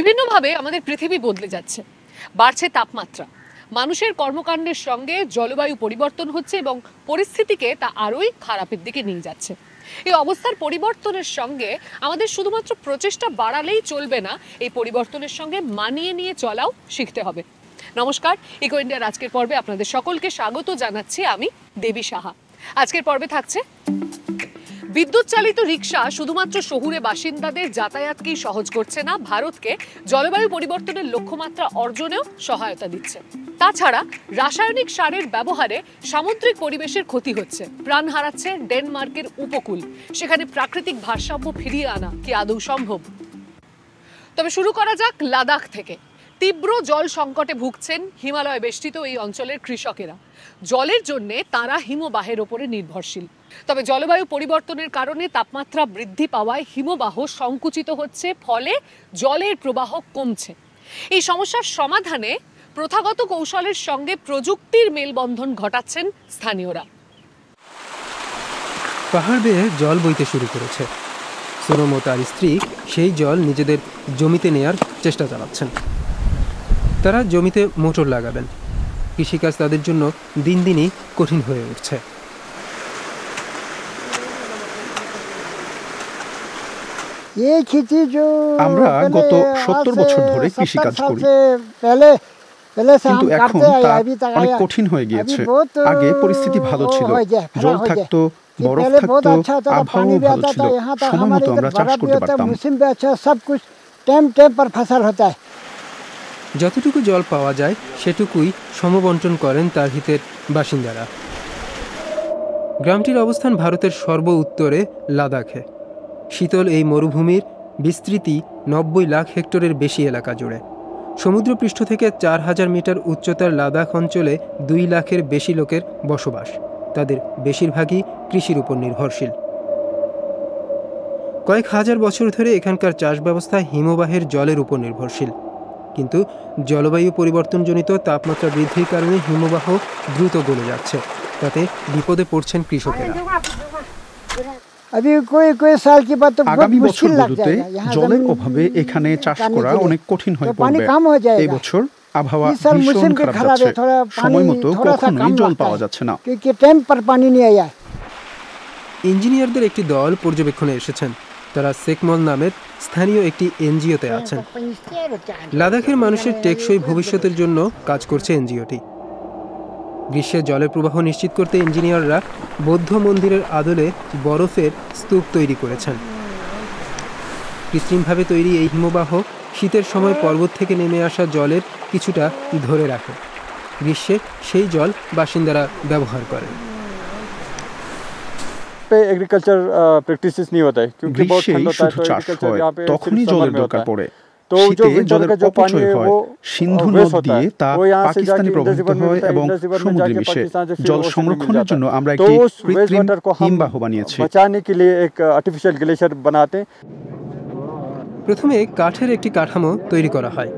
বিভিন্নভাবে আমাদের পৃথিবী বদলে যাচ্ছে, বাড়ছে তাপমাত্রা, মানুষের কর্মকাণ্ডের সঙ্গে জলবায়ু পরিবর্তন হচ্ছে এবং পরিস্থিতিকে তা আরোই খারাপের দিকে নিয়ে যাচ্ছে। এই অবস্থার পরিবর্তনের সঙ্গে আমাদের শুধুমাত্র প্রচেষ্টা বাড়ালেই চলবে না, এই পরিবর্তনের সঙ্গে মানিয়ে নিয়ে চলাও শিখতে হবে। নমস্কার, ইকো ইন্ডিয়ার আজকের পর্বে আপনাদের সকলকে স্বাগত জানাচ্ছি। আমি দেবী সাহা। আজকের পর্বে থাকছে বিদ্যুৎ চালিত রিক্সা শুধুমাত্র শহুরে বাসিন্দাদের যাতায়াতকেই সহজ করছে না, ভারতকে জলবায়ু পরিবর্তনের লক্ষ্যমাত্রা অর্জনেও সহায়তা দিচ্ছে। তাছাড়া রাসায়নিক সারের ব্যবহারে সামুদ্রিক পরিবেশের ক্ষতি হচ্ছে, প্রাণ হারাচ্ছে ডেনমার্কের উপকূল। সেখানে প্রাকৃতিক ভারসাম্য ফিরিয়ে আনা কি আদৌ সম্ভব? তবে শুরু করা যাক লাদাখ থেকে। তীব্র জল সংকটে ভুগছেন হিমালয় বেষ্টিত এই অঞ্চলের কৃষকেরা। জলের জন্যে তারা হিমবাহের ওপরে নির্ভরশীল। তবে জলবায়ু পরিবর্তনের কারণে তাপমাত্রা বৃদ্ধি পাওয়ায় হিমবাহ সংকুচিত হচ্ছে, ফলে জলের প্রবাহ কমছে। এই সমস্যার সমাধানে প্রথাগত কৌশলের সঙ্গে প্রযুক্তির মেলবন্ধন ঘটাচ্ছেন স্থানীয়রা। পাহাড় বেয়ে জল বইতে শুরু করেছে। সোনম ও তার স্ত্রী সেই জল নিজেদের জমিতে নেয়ার চেষ্টা চালাচ্ছেন। তারা জমিতে মোটর লাগাবেন। কৃষিকাজ তাদের জন্য দিন দিনই কঠিন হয়ে উঠছে। আমরা গত 70 বছর ধরে কৃষিকাজ করি, কিন্তু এখন তা অনেক কঠিন হয়ে গিয়েছে। আগে পরিস্থিতি ভালো ছিল, জল থাকতো, বরফ থাকতো, আবহাওয়া ভালো ছিল, সময় মতো আমরা চাষ করতে পারতাম। যতটুকু জল পাওয়া যায় সেটুকুই সমবন্টন করেন তার হিতের বাসিন্দারা। গ্রামটির অবস্থান ভারতের সর্ব উত্তরে লাদাখে। শীতল এই মরুভূমির বিস্তৃতি 90 লাখ হেক্টরের বেশি এলাকা জুড়ে। সমুদ্রপৃষ্ঠ থেকে 4000 মিটার উচ্চতার লাদাখ অঞ্চলে 2 লাখের বেশি লোকের বসবাস। তাদের বেশিরভাগই কৃষির উপর নির্ভরশীল। কয়েক হাজার বছর ধরে এখানকার চাষ ব্যবস্থা হিমবাহের জলের উপর নির্ভরশীল। কিন্তু জলবায়ু পরিবর্তনজনিত তাপমাত্রা বৃদ্ধির কারণে হিমবাহ দ্রুত গলে যাচ্ছে। তাতে বিপদে পড়ছেন কৃষকেরা। আগামী বছরগুলোতে জলের অভাবে এখানে চাষ করা অনেক কঠিন হয়ে পড়বে। এই বছর আবহাওয়া ভীষণ খারাপ যাচ্ছে, সময় মতো কখনোই জল পাওয়া যাচ্ছে না। ইঞ্জিনিয়ারদের একটি দল পর্যবেক্ষণে এসেছেন। তারা সেকমল নামের স্থানীয় একটি এনজিওতে আছেন। লাদাখের মানুষের টেকসই ভবিষ্যতের জন্য কাজ করছে এনজিওটি। গ্রীষ্মে জলের প্রবাহ নিশ্চিত করতে ইঞ্জিনিয়াররা বৌদ্ধ মন্দিরের আদলে বরফের স্তূপ তৈরি করেছেন। কৃত্রিমভাবে তৈরি এই হিমবাহ শীতের সময় পর্বত থেকে নেমে আসা জলের কিছুটা ধরে রাখে। গ্রীষ্মে সেই জল বাসিন্দারা ব্যবহার করেন। एग्रीकल्चर प्रैक्टिसेस नहीं होता है क्योंकि बहुत ठंड होता है, तो एग्रीकल्चर यहाँ पे তখনই জলের দরকার পড়ে। तो जो विंटर का जो पानी है वो সিন্ধু নদ দিয়ে তা পাকিস্তানে প্রবাহিত হয় এবং সমুদ্রে মিশে। জল সংরক্ষণের জন্য আমরা একটি কৃত্রিম হিমবাহ বানিয়েছি। बचाने के लिए एक आर्टिफिशियल ग्लेशियर बनाते हैं। প্রথমে কাঠের একটি কাঠামো তৈরি করা হয়।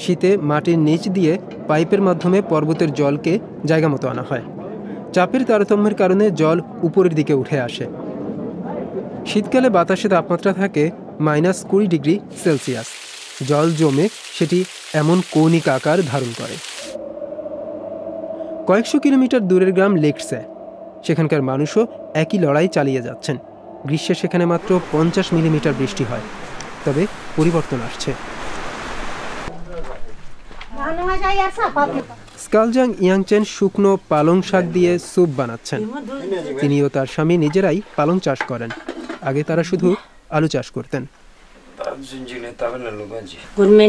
শীতে মাটির নিচ দিয়ে পাইপের মাধ্যমে পর্বতের জলকে জায়গা মতো আনা হয়। চাপের তারতম্যের কারণে জল উপরের দিকে উঠে আসে। শীতকালে বাতাসে তাপমাত্রা থাকে -20 ডিগ্রি সেলসিয়াস। জল জমে সেটি এমন কৌণিক আকার ধারণ করে। কয়েকশো কিলোমিটার দূরের গ্রাম লেকসে, সেখানকার মানুষও একই লড়াই চালিয়ে যাচ্ছেন। গ্রীষ্মে সেখানে মাত্র 50 মিলিমিটার বৃষ্টি হয়। তবে পরিবর্তন আসছে। স্কালজাং ইয়াংচেন শুকনো পালং শাক দিয়ে স্যুপ বানাচ্ছেন। তিনি ও তার স্বামী নিজেরাই পালং চাষ করেন। আগে তারা শুধু আলু চাষ করতেন।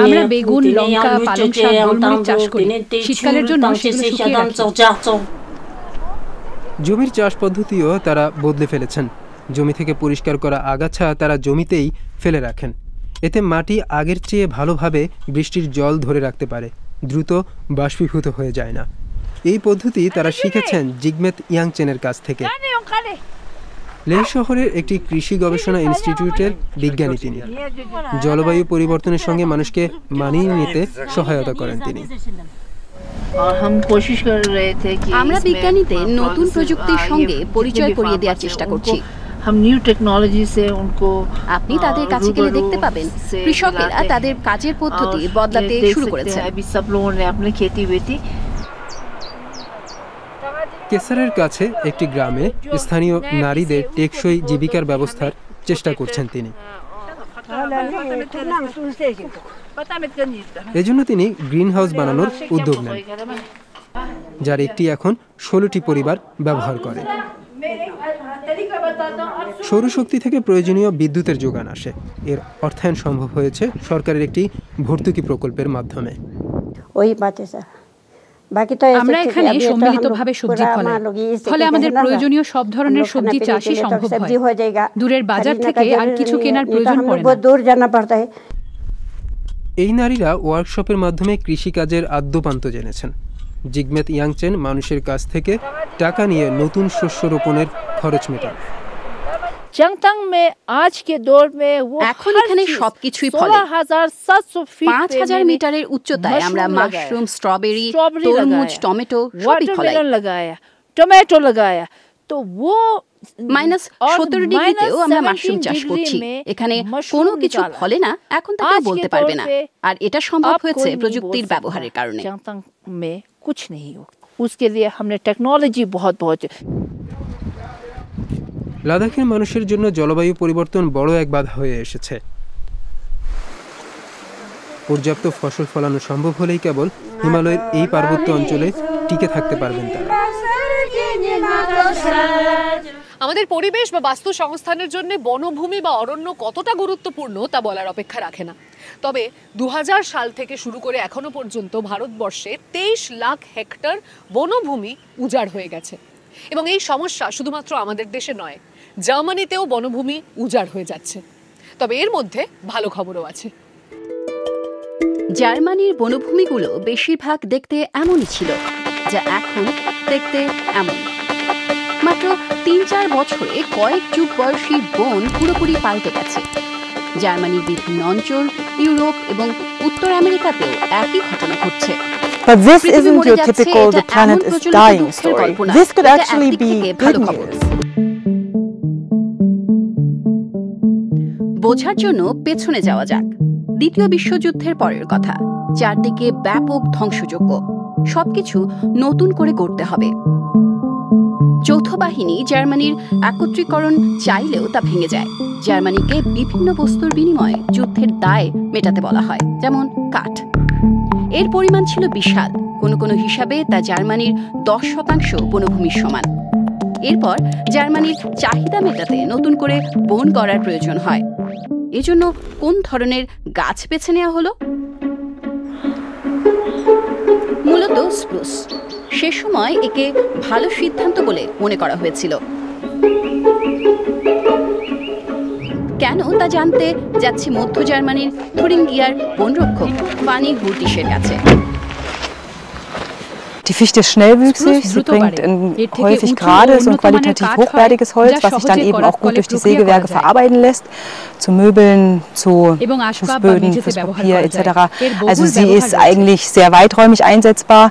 আমরা বেগুন, লঙ্কা, পালং শাক, গোলমরিচ চাষ করি। শীতকালের জন্য জমির চাষ পদ্ধতিও তারা বদলে ফেলেছেন। জমি থেকে পরিষ্কার করা আগাছা তারা জমিতেই ফেলে রাখেন। এতে মাটি আগের চেয়ে ভালোভাবে বৃষ্টির জল ধরে রাখতে পারে, দ্রুত বাষ্পীভূত হয়ে যায় না। এই পদ্ধতি তারা শিখেছেন জিগমেত ইয়াংচেনের কাছ থেকে। লেহ শহরের একটি কৃষি গবেষণা ইনস্টিটিউটের বিজ্ঞানী তিনি। জলবায়ু পরিবর্তনের সঙ্গে মানুষকে মানিয়ে নিতে সহায়তা করেন তিনি। আমরা বিজ্ঞানীদের নতুন প্রযুক্তির সঙ্গে পরিচয় করিয়ে দেওয়ার চেষ্টা করছি। আপনি তাদের কাছে গেলে দেখতে পাবেন কৃষকেরা তাদের কাজের পদ্ধতি বদলাতে শুরু করেছে। কেসারের কাছে একটি গ্রামে স্থানীয় নারীদের টেকসই জীবিকার ব্যবস্থার চেষ্টা করছেন তিনি। এজন্য তিনি গ্রিন হাউস বানানোর উদ্যোগ নেন, যার একটি এখন 16টি পরিবার ব্যবহার করে। সৌরশক্তি থেকে প্রয়োজনীয় বিদ্যুতের যোগান আসে। এর অর্থায়ন সম্ভব হয়েছে সরকারের একটি ভর্তুকি প্রকল্পের মাধ্যমে। আমরা এখানে সম্মিলিতভাবে সবজি ফলাই, ফলে আমাদের প্রয়োজনীয় সব ধরনের সবজি চাষই সম্ভব হয়। দূরের বাজার থেকে আর কিছু কেনার প্রয়োজন পড়ে না। এই নারীরা ওয়ার্কশপের মাধ্যমে কৃষিকাজের আদ্যোপান্ত জেনেছেন। জিগমেত ইয়াংচেন মানুষের কাছ থেকে টাকা নিয়ে নতুন শস্য রোপণের খরচ মেটান। এখন এখানে সবকিছুই ফলে। 5000 মিটারের উচ্চতায় আমরা মাশরুম, স্ট্রবেরি, তরমুজ, টমেটো সবই ফলাই। -17 ডিগ্রিতেও আমরা মাশরুম চাষ করছি। এখানে কোনো কিছু ফলে না এখন তা কেউ বলতে পারবে না, আর এটা সম্ভব হয়েছে প্রযুক্তির ব্যবহারের কারণে। লাদাখের মানুষের জন্য জলবায়ু পরিবর্তন বড় এক বাধা হয়ে এসেছে। পর্যাপ্ত ফসল ফলানো সম্ভব হলেই কেবল হিমালয়ের এই পার্বত্য অঞ্চলে টিকে থাকতে পারবেন তারা। আমাদের পরিবেশ বা বাস্তু সংস্থানের জন্য বনভূমি বা অরণ্য কতটা গুরুত্বপূর্ণ তা বলার অপেক্ষা রাখে না। তবে 2000 সাল থেকে শুরু করে এখনো পর্যন্ত ভারতবর্ষে 23 লাখ হেক্টর বনভূমি উজাড় হয়ে গেছে। এবং এই সমস্যা শুধুমাত্র আমাদের দেশে নয়, জার্মানিতেও বনভূমি উজাড় হয়ে যাচ্ছে। তবে এর মধ্যে ভালো খবরও আছে। জার্মানির বনভূমিগুলো বেশিরভাগ দেখতে এমনই ছিল, যা এখন দেখতে এমন। মাত্র 3-4 বছরে কয়েক যুগ বয়সী বন পুরোপুরি পাল্টে গেছে। জার্মানির বিভিন্ন অঞ্চল, ইউরোপ এবং উত্তর আমেরিকাতেও একই ঘটনা ঘটছে। But this isn't your typical "the planet is dying" story. This could actually be good news. বোঝার জন্য পেছনে যাওয়া যাক। দ্বিতীয় বিশ্বযুদ্ধের পরের কথা। চারদিকে ব্যাপক ধ্বংসযজ্ঞ, সবকিছু নতুন করে করতে হবে। যৌথ বাহিনী জার্মানির একত্রীকরণ চাইলেও তা ভেঙে যায়। জার্মানিকে বিভিন্ন বস্তুর বিনিময়ে যুদ্ধের দায় মেটাতে বলা হয়, যেমন কাঠ। এর পরিমাণ ছিল বিশাল, কোনো কোনো হিসাবে তা জার্মানির 10% বনভূমির সমান। এরপর জার্মানির চাহিদা মেটাতে নতুন করে বন গড়ার প্রয়োজন হয়। এজন্য কোন ধরনের গাছ বেছে নেওয়া হলো? মূলত স্প্রুস। সে সময় একে ভালো সিদ্ধান্ত বলে মনে করা হয়েছিল। কেন তা জানতে যাচ্ছি মধ্য জার্মানির থুরিঙ্গিয়ার বনরক্ষক ফানি হুর্টিসের কাছে। Die Fichte ist schnellwüchsig, sie bringt häufig gerades und qualitativ hochwertiges Holz, was sich dann eben auch gut durch die Sägewerke verarbeiten lässt, zu Möbeln, zu Fußböden, fürs Papier etc. Also sie ist eigentlich sehr weiträumig einsetzbar.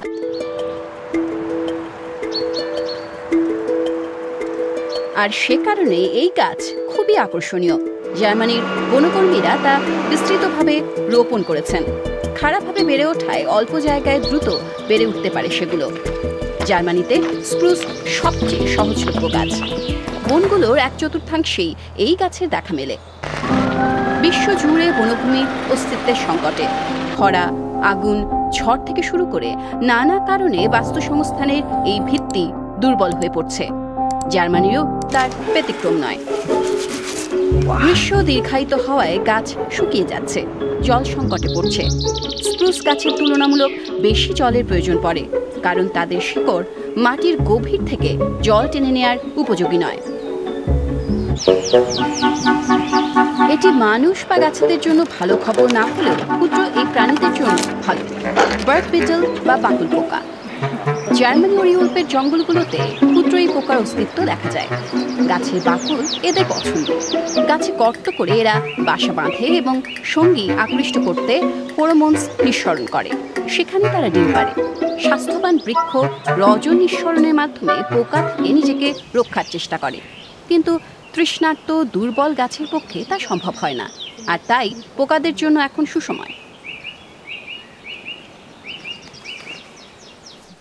আর সে কারণে এই গাছ খুবই আকর্ষণীয়। জার্মানির বনকর্মীরা তা বিস্তৃতভাবে রোপণ করেছেন। খারাপভাবে বেড়ে ওঠায় অল্প জায়গায় দ্রুত বেড়ে উঠতে পারে সেগুলো। জার্মানিতে স্প্রুস সবচেয়ে সহজলভ্য গাছ। বনগুলোর 1/4 এই গাছের দেখা মেলে। বিশ্বজুড়ে বনভূমি অস্তিত্বের সংকটে। খরা, আগুন, ঝড় থেকে শুরু করে নানা কারণে বাস্তুসংস্থানের এই ভিত্তি দুর্বল হয়ে পড়ছে। জার্মানিও তার ব্যতিক্রম নয়। গ্রীষ্ম দীর্ঘায়িত হওয়ায় গাছ শুকিয়ে যাচ্ছে, জল সংকটে পড়ছে। স্প্রুস গাছের তুলনামূলক বেশি জলের প্রয়োজন পড়ে, কারণ তাদের শিকড় মাটির গভীর থেকে জল টেনে নেয়ার উপযোগী নয়। এটি মানুষ বা গাছেদের জন্য ভালো খবর না হলেও ক্ষুদ্র এই প্রাণীদের জন্য ভালো। বার্ক বিটল বা বাকুল পোকা। জার্মানি ও ইউরোপের জঙ্গলগুলোতে ক্ষুদ্র এই পোকার অস্তিত্ব দেখা যায়। গাছের বাকুল এদের পছন্দ। গাছে গর্ত করে এরা বাসা বাঁধে এবং সঙ্গী আকৃষ্ট করতে ফেরোমোনস নিঃসরণ করে। সেখানে তারা ডিম পাড়ে। স্বাস্থ্যবান বৃক্ষ রজন নিঃসরণের মাধ্যমে পোকা থেকে নিজেকে রক্ষার চেষ্টা করে। কিন্তু তৃষ্ণার্ত দুর্বল গাছের পক্ষে তা সম্ভব হয় না, আর তাই পোকাদের জন্য এখন সুসময়।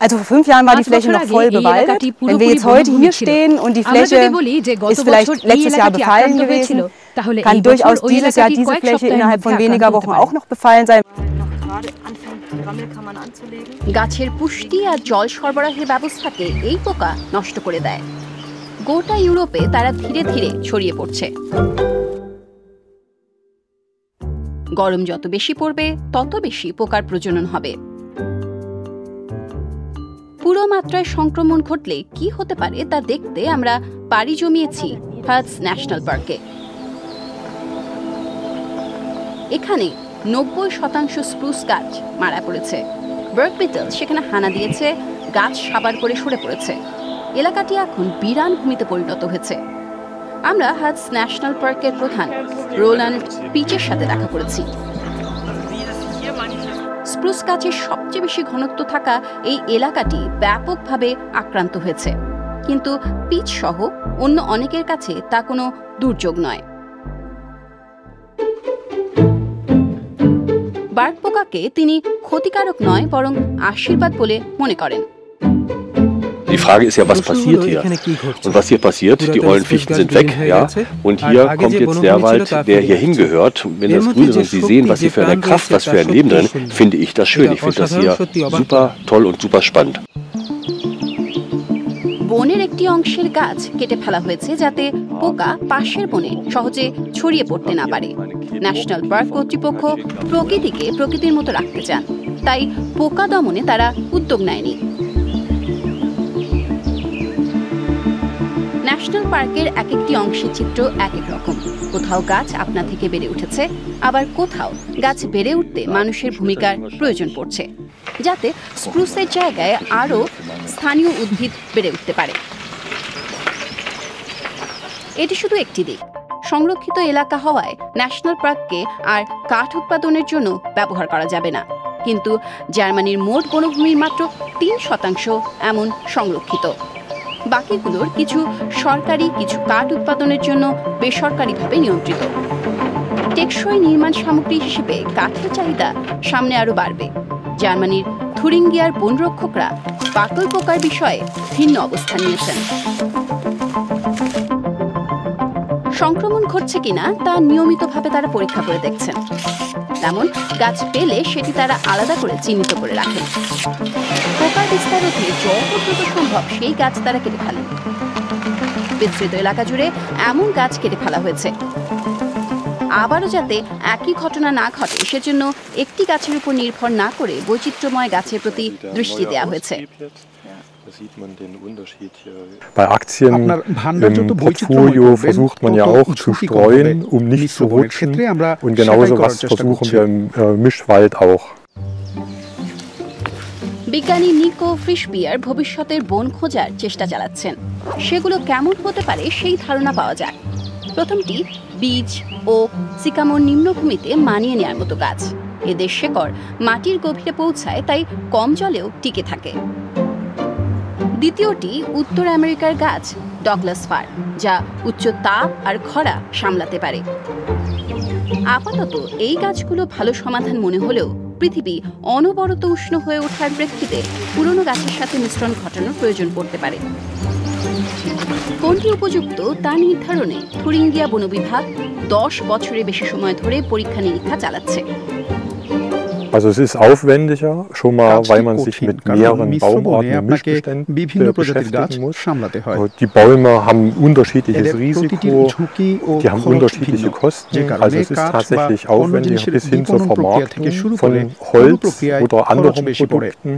Also vor 5 Jahren war die Fläche noch voll bewaldet. Wenn wir jetzt heute hier stehen und die Fläche ist vielleicht letztes Jahr befallen gewesen, kann durchaus dieses Jahr diese Fläche innerhalb von weniger Wochen auch noch befallen sein. গাছের পুষ্টি আর জল সরবরাহের ব্যবস্থাকে এই পোকা নষ্ট করে দেয়। গোটা ইউরোপে তারা ধীরে ধীরে ছড়িয়ে পড়ছে। গরম যত বেশি পড়বে তত বেশি পোকার প্রজনন হবে। পুরো মাত্রায় সংক্রমণ ঘটলে কি হতে পারে তা দেখতে আমরা পাড়ি জমিয়েছি হার্টস ন্যাশনাল পার্কে। এখানে 90% স্প্রুস গাছ মারা পড়েছে। বার্ক বিটল সেখানে হানা দিয়েছে, গাছ সাবার করে সরে পড়েছে। এলাকাটি এখন বিরান ভূমিতে পরিণত হয়েছে। আমরা হার্টস ন্যাশনাল পার্কের প্রধান রোল্যান্ড পিচের সাথে দেখা করেছি। স্প্রুস গাছের সবচেয়ে বেশি ঘনত্ব থাকা এই এলাকাটি ব্যাপকভাবে আক্রান্ত হয়েছে, কিন্তু পিচ সহ অন্য অনেকের কাছে তা কোনো দুর্যোগ নয়। বার্ক পোকাকে তিনি ক্ষতিকারক নয় বরং আশীর্বাদ বলে মনে করেন। Die Frage ist ja, was passiert hier? Und was hier passiert, die Eulenfichten sind weg, ja. Und hier kommt jetzt der Wald, der hier hingehört. Wenn das grün ist und Sie sehen, was hier für eine Kraft, was für ein Leben drin, finde ich das schön. Ich finde das hier super toll und super spannend. বনের একটি অংশের গাছ কেটে ফেলা হয়েছে যাতে পোকা পাশের বনে সহজে ছড়িয়ে পড়তে না পারে। ন্যাশনাল পার্ক কর্তৃপক্ষ প্রকৃতিকে প্রকৃতির মতো রাখতে চান, তাই পোকা দমনে তারা উদ্যোগ নেয়নি। ন্যাশনাল পার্কের এক একটি অংশের চিত্র এক এক রকম। কোথাও গাছ আপনা থেকে বেড়ে উঠেছে, আবার কোথাও গাছ বেড়ে উঠতে মানুষের ভূমিকার প্রয়োজন পড়ছে, যাতে স্প্রুসের জায়গায় আরও স্থানীয় উদ্ভিদ বেড়ে উঠতে পারে। এটি শুধু একটি দিক। সংরক্ষিত এলাকা হওয়ায় ন্যাশনাল পার্ককে আর কাঠ উৎপাদনের জন্য ব্যবহার করা যাবে না, কিন্তু জার্মানির মোট বনভূমির মাত্র 3% এমন সংরক্ষিত। বাকিগুলোর কিছু সরকারি, কিছু কাঠ উৎপাদনের জন্য বেসরকারিভাবে নিয়ন্ত্রিত। টেকসই নির্মাণ সামগ্রী হিসেবে কাঠের চাহিদা সামনে আরও বাড়বে। জার্মানির থুরিঙ্গিয়ার বনরক্ষকরা বাকল পোকার বিষয়ে ভিন্ন অবস্থান নিয়েছেন। সংক্রমণ ঘটছে কিনা তা নিয়মিতভাবে তারা পরীক্ষা করে দেখছেন। তেমন গাছ পেলে সেটি তারা আলাদা করে চিহ্নিত করে রাখেন। পোকার বিস্তার রোধে যত দ্রুত সম্ভব সেই গাছ তারা কেটে ফেলেন। বিস্তৃত এলাকা জুড়ে এমন গাছ কেটে ফেলা হয়েছে। আবারও যাতে একই ঘটনা না ঘটে সেজন্য একটি গাছের উপর নির্ভর না করে বৈচিত্র্যময় গাছের প্রতি দৃষ্টি দেওয়া হয়েছে। Bei Aktien im Portfolio versucht man ja auch zu streuen, um nicht zu rutschen. Und genauso was versuchen wir im Mischwald auch. বিজ্ঞানী নিকো ফ্রিশবিয়ার ভবিষ্যতের বন খোঁজার চেষ্টা চালাচ্ছেন। সেগুলো কেমন হতে পারে সেই ধারণা পাওয়া যায়। প্রথমটি বীজ ও সিকামোর নিম্নভূমিতে মানিয়ে নেওয়ার মতো গাছ। এদের শেকড় মাটির গভীরে পৌঁছায়, তাই কম জলেও টিকে থাকে। দ্বিতীয়টি উত্তর আমেরিকার গাছ ডগলাস ফার, যা উচ্চ তাপ আর খরা সামলাতে পারে। আপাতত এই গাছগুলো ভালো সমাধান মনে হলেও পৃথিবী অনবরত উষ্ণ হয়ে ওঠার প্রেক্ষিতে পুরনো গাছের সাথে মিশ্রণ ঘটানোর প্রয়োজন পড়তে পারে। কোনটি উপযুক্ত তা নির্ধারণে থুরিঙ্গিয়া বন বিভাগ 10 বছরের বেশি সময় ধরে পরীক্ষা নিরীক্ষা চালাচ্ছে। Also es ist aufwendiger, schon mal, weil man sich mit mehreren Baumarten und Mischbeständen beschäftigen muss. Die Bäume haben ein unterschiedliches Risiko, die haben unterschiedliche Kosten. Also es ist tatsächlich aufwendiger bis hin zur Vermarktung von Holz oder anderen Produkten.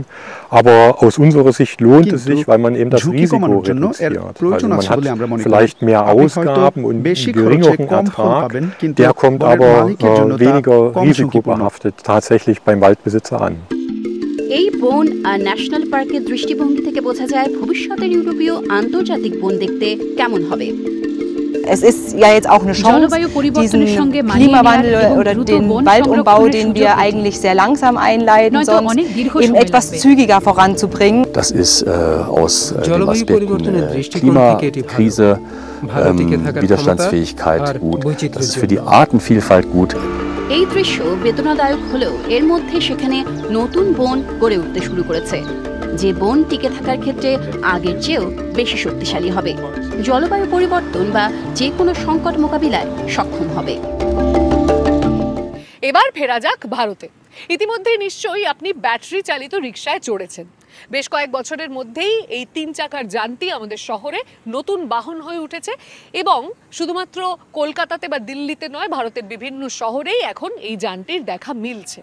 Aber aus unserer Sicht lohnt es sich, weil man eben das Risiko reduziert. Also man hat vielleicht mehr Ausgaben und einen geringeren Ertrag, der kommt aber weniger risikobehaftet tatsächlich beim Waldbesitzer an. এই বন আর national পার্কের দৃষ্টিভঙ্গি থেকে বোঝা যায় ভবিষ্যতের ইউরোপীয় আন্তর্জাতিক বন দেখতে কেমন হবে। es ist ja jetzt auch eine Chance, diesen Klimawandel oder den Waldumbau, den wir eigentlich sehr langsam einleiten, sonst eben etwas zügiger voranzubringen. Das ist aus dem Aspekt Klimakrise, Widerstandsfähigkeit gut. Das ist für die Artenvielfalt gut. এই দৃশ্য বেদনাদায়ক হলেও এর মধ্যে সেখানে নতুন বন গড়ে উঠতে শুরু করেছে, যে বন টিকে থাকার ক্ষেত্রে আগের চেয়েও বেশি শক্তিশালী হবে, জলবায়ু পরিবর্তন বা যে কোনো সংকট মোকাবিলায় সক্ষম হবে। এবার ফেরা যাক ভারতে। ইতিমধ্যে নিশ্চয়ই আপনি ব্যাটারি চালিত রিকশায় চড়েছেন। বেশ কয়েক বছরের মধ্যেই এই 3 চাকার যানটি আমাদের শহরে নতুন বাহন হয়ে উঠেছে এবং শুধুমাত্র কলকাতাতে বা দিল্লিতে নয়, ভারতের বিভিন্ন শহরেই এখন এই যানটির দেখা মিলছে।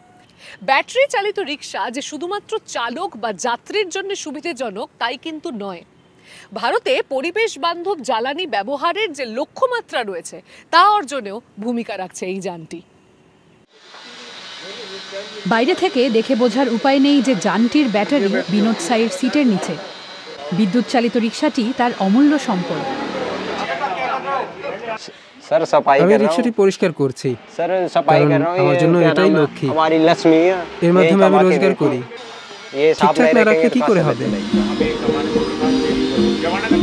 ব্যাটারি চালিত রিকশা যে শুধুমাত্র চালক বা যাত্রীর জন্য সুবিধাজনক তাই কিন্তু নয়। ভারতে পরিবেশ বান্ধব জ্বালানি ব্যবহারের যে লক্ষ্যমাত্রা রয়েছে তা অর্জনেও ভূমিকা রাখছে এই যানটি। বাইরে থেকে দেখে বোঝার উপায় নেই যে যানটির ব্যাটারি বিনোদ সাইয়ের সিটের নিচে। বিদ্যুৎ চালিত রিকশাটি তার অমূল্য সম্পদ। আমি রিকশাটি পরিষ্কার করছি, আমার জন্য এটাই লক্ষ্মী। এর মাধ্যমে আমি রোজগার করি, ঠিকঠাক না রাখলে কি করে হবে?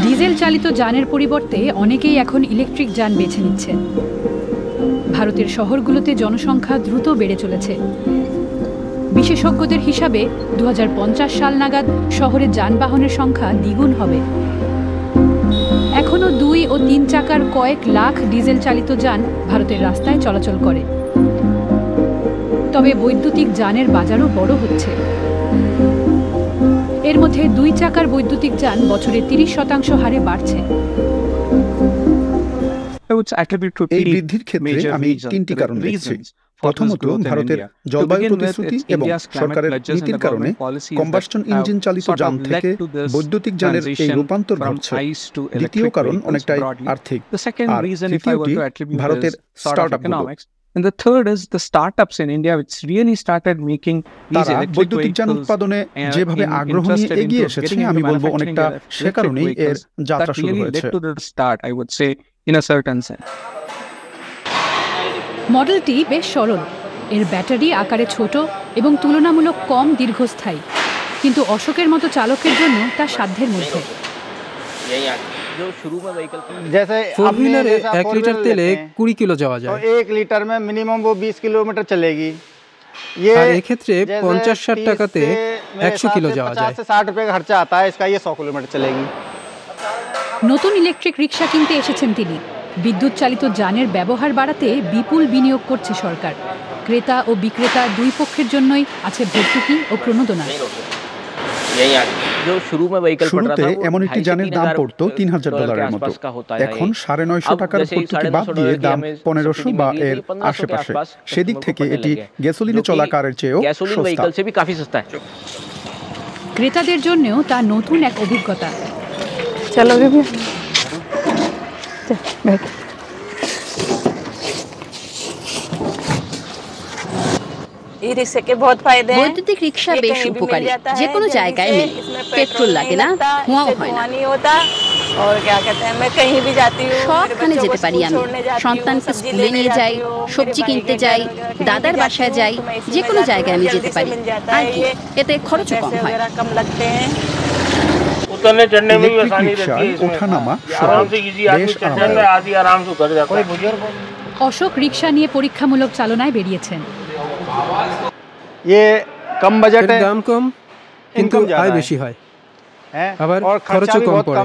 ডিজেল চালিত যানের পরিবর্তে অনেকেই এখন ইলেকট্রিক যান বেছে নিচ্ছেন। ভারতের শহরগুলোতে জনসংখ্যা দ্রুত বেড়ে চলেছে। বিশেষজ্ঞদের হিসাবে 2050 সাল নাগাদ শহরে যানবাহনের সংখ্যা দ্বিগুণ হবে। এখনো 2 ও 3 চাকার কয়েক লাখ ডিজেল চালিত যান ভারতের রাস্তায় চলাচল করে। তবে বৈদ্যুতিক যানের বাজারও বড় হচ্ছে। এর মধ্যে 2 চাকার বৈদ্যুতিক যান বছরে 30% হারে বাড়ছে। এই বৃদ্ধির ক্ষেত্রে আমি 3টি কারণ দেখছি। প্রথমত, ভারতের জলবায়ু প্রতিশ্রুতি এবং সরকারের নীতির কারণে কম্বাসশন ইঞ্জিন চালিত যান থেকে বৈদ্যুতিক যানের এই রূপান্তর ঘটছে। দ্বিতীয় কারণ অনেকটাই আর্থিক, আর তৃতীয়টি ভারতের স্টার্টআপগুলো। And the third is the startups in India which really started making these electric বৈদ্যুতিক যান উৎপাদনে যেভাবে আগ্রহ নিয়ে এগিয়ে এসেছে, আমি বলবো অনেকটা সে কারণেই এর যাত্রা শুরু হয়েছে। I would say in a certain sense. মডেলটি বেশ সরল, এর ব্যাটারি আকারে ছোট এবং তুলনামূলক কম দীর্ঘস্থায়ী, কিন্তু অশোকের মতো চালকের জন্য তা সাধ্যের মধ্যে। फोर व्हीलर 1 লিটার তেলে 20 কিলো যাওয়া যায়। 1 লিটার में मिनिमम वो 20 किलोमीटर चलेगी। আর এই ক্ষেত্রে 50-60 টাকাতে 100 কিলো যাওয়া যায়। 50 से 60 रुपए का खर्चा आता है इसका, ये 100 किलोमीटर चलेगी। নতুন ইলেকট্রিক রিকশা কিনতে এসেছেন তিনি। বিদ্যুৎ চালিত যানের ব্যবহার বাড়াতে বিপুল বিনিয়োগ করছে সরকার। ক্রেতা ও বিক্রেতা দুই পক্ষের জন্যই আছে ভর্তুকি ও প্রণোদনা। শুরুতে এমন একটি যানের দাম পড়তো $3000 মতো, এখন $950 টাকার ভর্তুকি বাদ দিয়ে দাম 1500 বা এর আশেপাশে। সেদিক থেকে এটি গ্যাসোলিনে চলা কারের চেয়েও সস্তা। ক্রেতাদের জন্যও তা নতুন এক অভিজ্ঞতা। বৈদ্যুতিক রিকশা বেশ উপকারী, যে কোনো জায়গায় মেলে, পেট্রোল লাগে না, ধোঁয়াও হয় না। সবখানে যেতে পারি আমি, সন্তানকে স্কুলে নিয়ে যাই, সবজি কিনতে যাই, দাদার বাসায় যাই, যে কোনো জায়গায় আমি যেতে পারি। আর কি, এতে খরচও কম হয়। অশোক রিকশা নিয়ে পরীক্ষামূলক চালনায় বেরিয়েছেন। দাম কম কিন্তু আয় বেশি হয়, আবার খরচও কম পড়ে,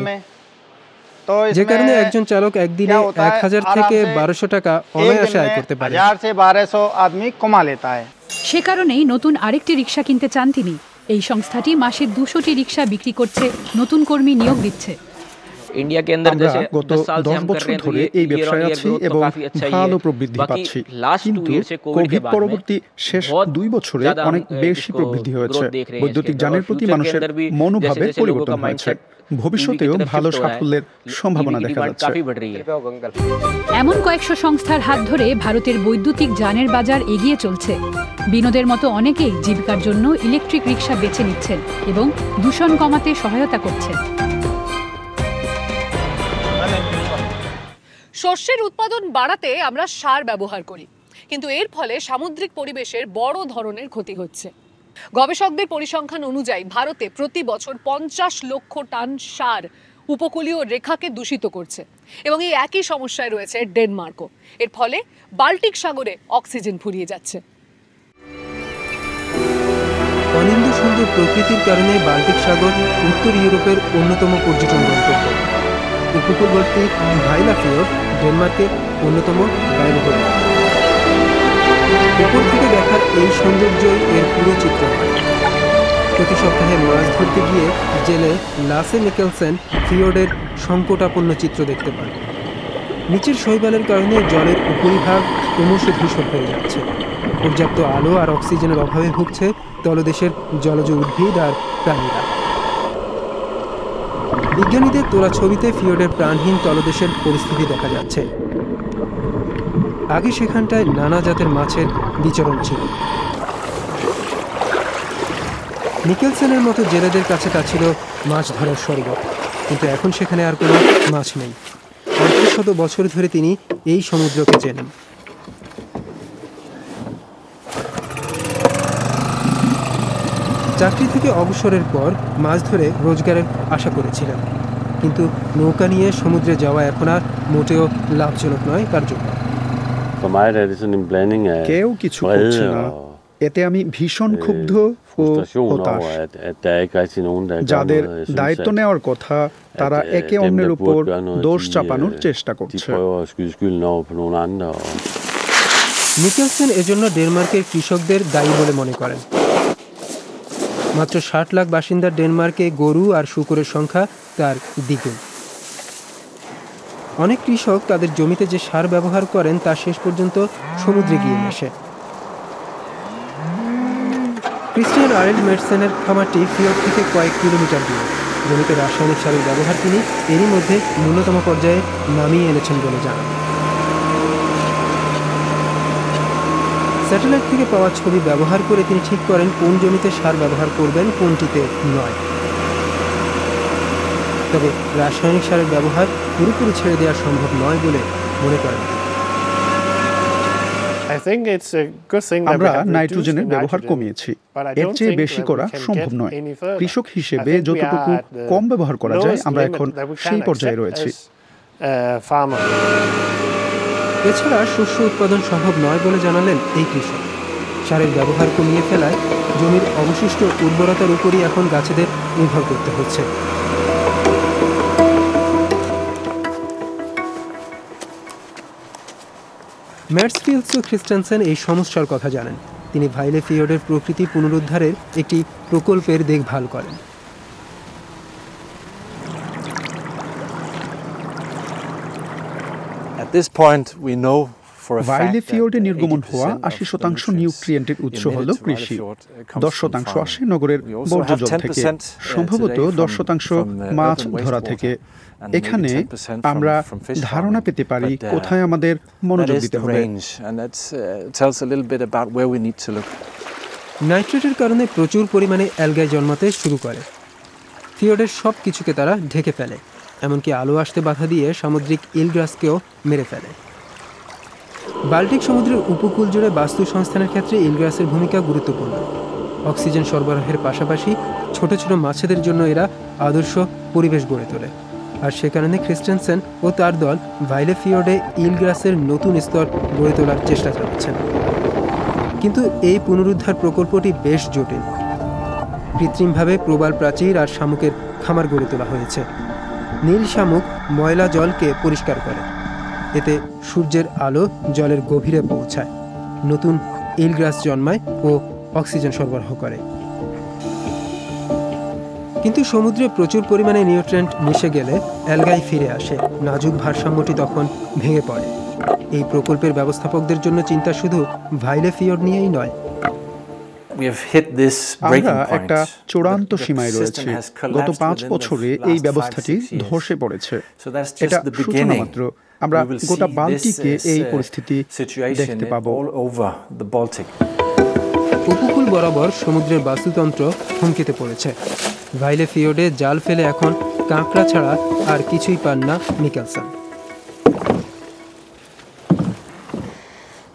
যে কারণে একজন চালক একদিনে 1000 থেকে 1200 টাকা অনায়াসে আয় করতে পারে। সে কারণেই নতুন আরেকটি রিকশা কিনতে চান তিনি। এই সংস্থাটি মাসে 200টি রিকশা বিক্রি করছে, নতুন কর্মী নিয়োগ দিচ্ছে। इंडिया के अंदर जैसे 10 বছর ধরে এই ব্যবসায় আছি এবং ভালো প্রবৃদ্ধি পাচ্ছি, কিন্তু কোভিড পরবর্তী শেষ 2 বছরে অনেক বেশি প্রবৃদ্ধি হয়েছে। বৈদ্যুতিক যানের প্রতি মানুষের মনোভাবে পরিবর্তন হয়েছে। ভবিষ্যতেও ভালো সাফল্যের সম্ভাবনা দেখা যাচ্ছে। এমন কয়েকশো সংস্থার হাত ধরে ভারতের বৈদ্যুতিক যানের বাজার এগিয়ে চলছে। বিনোদের মতো অনেকেই জীবিকার জন্য ইলেকট্রিক রিকশা বেছে নিচ্ছেন এবং দূষণ কমাতে সহায়তা করছেন। শস্যের উৎপাদন বাড়াতে আমরা সার ব্যবহার করি, কিন্তু এর ফলে সামুদ্রিক পরিবেশের বড় ধরনের ক্ষতি হচ্ছে। গবেষকদের পরিসংখ্যান অনুযায়ী ভারতে প্রতি বছর 50 লক্ষ টন সার উপকূলীয় রেখাকে দূষিত করছে এবং এই একই সমস্যায় রয়েছে ডেনমার্কও। এর ফলে বাল্টিক সাগরে অক্সিজেন ফুরিয়ে যাচ্ছে। অনিন্দ সুন্দর প্রকৃতির কারণে বাল্টিক সাগর উত্তর ইউরোপের অন্যতম পর্যটন গন্তব্য। উপকূলবর্তী ভাইলা ফিওর্ড ডেনমার্কের অন্যতম ব্যয়বহুল। উপর থেকে দেখার এই সৌন্দর্যই এর পুরো চিত্র। প্রতি সপ্তাহে মাছ ধরতে গিয়ে জেলে লাসে মিকেলসেন ফিওর্ডের সংকটাপন্ন চিত্র দেখতে পান। নিচের শৈবালের কারণে জলের উপরিভাগ ক্রমশ ধূসর হয়ে যাচ্ছে। পর্যাপ্ত আলো আর অক্সিজেনের অভাবে ভুগছে তলদেশের জলজ উদ্ভিদ আর প্রাণীরা। বিজ্ঞানীদের তোলা ছবিতে ফিওর্ডের প্রাণহীন তলদেশের পরিস্থিতি দেখা যাচ্ছে। আগে সেখানটায় নানা জাতের মাছের বিচরণ ছিল। মিকেলসেনের মতো জেলেদের কাছে তা ছিল মাছ ধরার স্বর্গ, কিন্তু এখন সেখানে আর কোনো মাছ নেই। অর্ধশত বছর ধরে তিনি এই সমুদ্রকে চেনেন। চাকরি থেকে অবসরের পর মাছ ধরে রোজগারের আশা করেছিলেন, কিন্তু নৌকা নিয়ে সমুদ্রে যাওয়া এখন আর মোটেও লাভজনক নয় তার জন্য। কেউ কিছু করছে না, এতে আমি ভীষণ ক্ষুব্ধ ও হতাশ। যাদের দায়িত্ব নেওয়ার কথা তারা একে অন্যের উপর দোষ চাপানোর চেষ্টা করছে। মিকেলসেন এজন্য ডেনমার্কের কৃষকদের দায়ী বলে মনে করেন। মাত্র 60 লাখ বাসিন্দার ডেনমার্কে গরু আর শূকরের সংখ্যা তার দ্বিগুণ। অনেক কৃষক তাদের জমিতে যে সার ব্যবহার করেন তা শেষ পর্যন্ত সমুদ্রে গিয়ে মেশে। ক্রিস্টিয়ান আরেল্ড মেডসেনের খামারটি ফিওর্ড থেকে কয়েক কিলোমিটার দূরে। জমিতে রাসায়নিক সারের ব্যবহার তিনি এরই মধ্যে ন্যূনতম পর্যায়ে নামিয়ে এনেছেন বলে জানান। স্যাটেলাইট থেকে পাওয়া ছবি ব্যবহার করে তিনি ঠিক করেন কোন জমিতে সার ব্যবহার করবেন, কোনটিতে নয়। তবে রাসায়নিক সারের ব্যবহার পুরোপুরি ছেড়ে দেওয়া সম্ভব নয় বলে মনে করেন। আমরা নাইট্রোজেনের ব্যবহার কমিয়েছি, এর চেয়ে বেশি করা সম্ভব নয়। কৃষক হিসেবে যতটুকু কম ব্যবহার করা যায় আমরা এখন সেই পর্যায়ে রয়েছি। এছাড়া শস্য উৎপাদন সম্ভব নয় বলে জানালেন এই কৃষক। সারের ব্যবহার কমিয়ে ফেলায় জমির অবশিষ্ট উর্বরতার উপরই এখন গাছেদের নির্ভর করতে হচ্ছে। ম্যাটসফিল্ডস ও খ্রিস্টানসেন এই সমস্যার কথা জানেন। তিনি ভাইলে ফিওর্ডের প্রকৃতি পুনরুদ্ধারের একটি প্রকল্পের দেখভাল করেন। ভাইলে ফিওর্ডে নির্গমন হওয়া 80% নিউট্রিয়েন্টের উৎস হল কৃষি। 10% আসে নগরের বর্জ্য জল থেকে, সম্ভবত 10% মাছ ধরা থেকে। এখানে আমরা ধারণা পেতে পারি কোথায় আমাদের মনোযোগ দিতে হবে। নাইট্রেটের কারণে প্রচুর পরিমাণে অ্যালগাই জন্মাতে শুরু করে। ফিওর্ডের সব কিছুকে তারা ঢেকে ফেলে, এমনকি আলো আসতে বাধা দিয়ে সামুদ্রিক ইলগ্রাসকেও মেরে ফেলে। বাল্টিক সমুদ্রের উপকূল জুড়ে বাস্তু সংস্থানের ক্ষেত্রে ইলগ্রাসের ভূমিকা গুরুত্বপূর্ণ। অক্সিজেন সরবরাহের পাশাপাশি ছোট ছোট মাছেদের জন্য এরা আদর্শ পরিবেশ গড়ে তোলে। আর সে কারণে খ্রিস্টানসেন ও তার দল ভাইলে ফিওর্ডে ইলগ্রাসের নতুন স্তর গড়ে তোলার চেষ্টা চালাচ্ছেন। কিন্তু এই পুনরুদ্ধার প্রকল্পটি বেশ জটিল। কৃত্রিমভাবে প্রবাল প্রাচীর আর শামুকের খামার গড়ে তোলা হয়েছে। নীল শামুক ময়লা জলকে পরিষ্কার করে, এতে সূর্যের আলো জলের গভীরে পৌঁছায়, নতুন ইলগ্রাস জন্মায় ও অক্সিজেন সরবরাহ করে। কিন্তু সমুদ্রে প্রচুর পরিমাণে নিউট্রিয়েন্ট মিশে গেলে অ্যালগাই ফিরে আসে, নাজুক ভারসাম্যটি তখন ভেঙে পড়ে। এই প্রকল্পের ব্যবস্থাপকদের জন্য চিন্তা শুধু ভাইলে ফিওর্ড নিয়েই নয়। আমরা একটা চূড়ান্ত সীমায় রয়েছি। গত 5 বছরে এই ব্যবস্থাটি ধসে পড়েছে। এটা সূচনা মাত্র। আমরা গোটা বাল্টিকে এই পরিস্থিতি দেখতে পাব। উপকূল বরাবর সমুদ্রের বাস্তুতন্ত্র হুমকিতে পড়েছে। ভাইলে ফিওর্ডে জাল ফেলে এখন কাঁকড়া ছাড়া আর কিছুই পান না মিকেলসেন।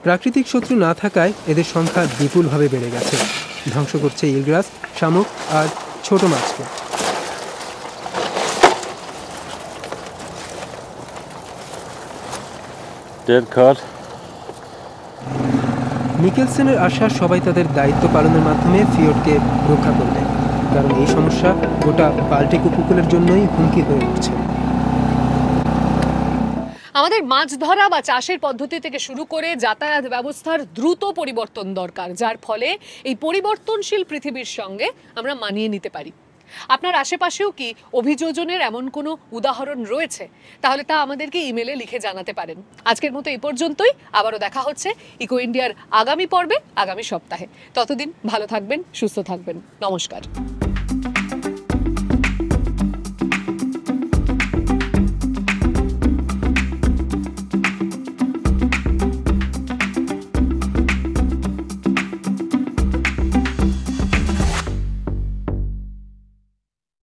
প্রাকৃতিক শত্রু না থাকায় এদের সংখ্যা বিপুলভাবে বেড়ে গেছে, ধ্বংস করছে ইলগ্রাস, শামুক আর ছোট মাছকে। মিকেলসেনের আশা সবাই তাদের দায়িত্ব পালনের মাধ্যমে ফিওর্ডকে রক্ষা করবে, কারণ এই সমস্যা গোটা বাল্টিক উপকূলের জন্যই হুমকি হয়ে উঠছে। আমাদের মাছ ধরা বা চাষের পদ্ধতি থেকে শুরু করে যাতায়াত ব্যবস্থার দ্রুত পরিবর্তন দরকার, যার ফলে এই পরিবর্তনশীল পৃথিবীর সঙ্গে আমরা মানিয়ে নিতে পারি। আপনার আশেপাশেও কি অভিযোজনের এমন কোনো উদাহরণ রয়েছে? তাহলে তা আমাদেরকে ইমেলে লিখে জানাতে পারেন। আজকের মতো এই পর্যন্তই। আবারও দেখা হচ্ছে ইকো ইন্ডিয়ার আগামী পর্বে, আগামী সপ্তাহে। ততদিন ভালো থাকবেন, সুস্থ থাকবেন। নমস্কার।